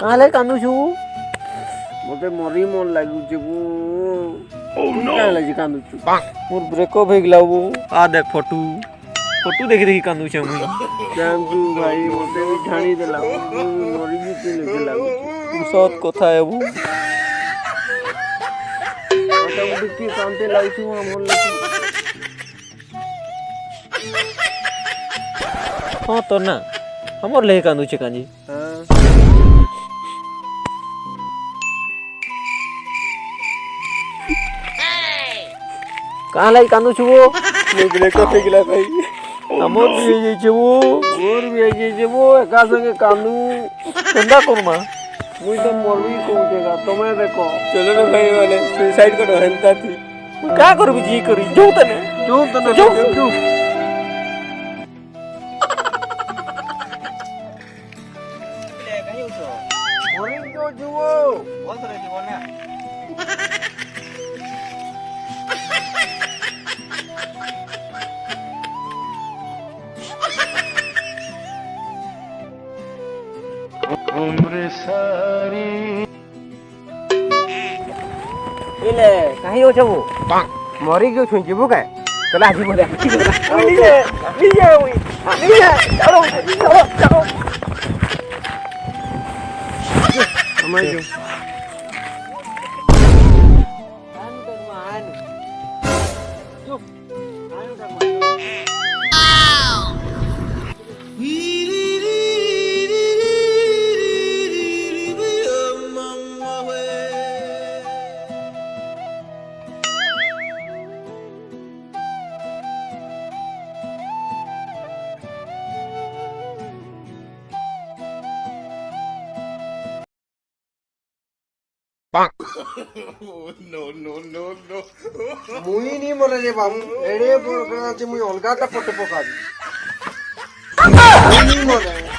काले कांदू छु मते मरी मन लागुचे वो क्या लागी कांदू छु मोर ब्रेकअप हो गला वो आ देख फोटो फोटो देखि देखि कांदू छ मुई थैंक यू भाई मते भी ठाणी देला मरी भी ते लेके लागुचे सत कथा है वो आता मुझे की कांते लाइछु हमर लगी हां तो ना हमर ले कांदू छ कांजी कहाँ लाई कांदू छु वो मैं ब्रेकअप हो गला भाई हमर भी जे छ वो और भी आई जे वो एका संगे कांदू कंदा कोरमा मुई तो मरवी कहूचेगा तुम्हें देखो चलो ना भाई वाले सुसाइड करो हंता थी का करबी जी करी जो तने जो मरी जो जुओ बहुत रे जीवन ना उम्र सारी इले काहे हो छबो मरी गयो छु जीबो काय चला आजी बोले लीजिए चलो चलो चलो हमारे जो मुई नहीं मरे रे बाबू एड़े बोलकरा जे मुई अलगाटा पट पकाबी मुई नहीं मरे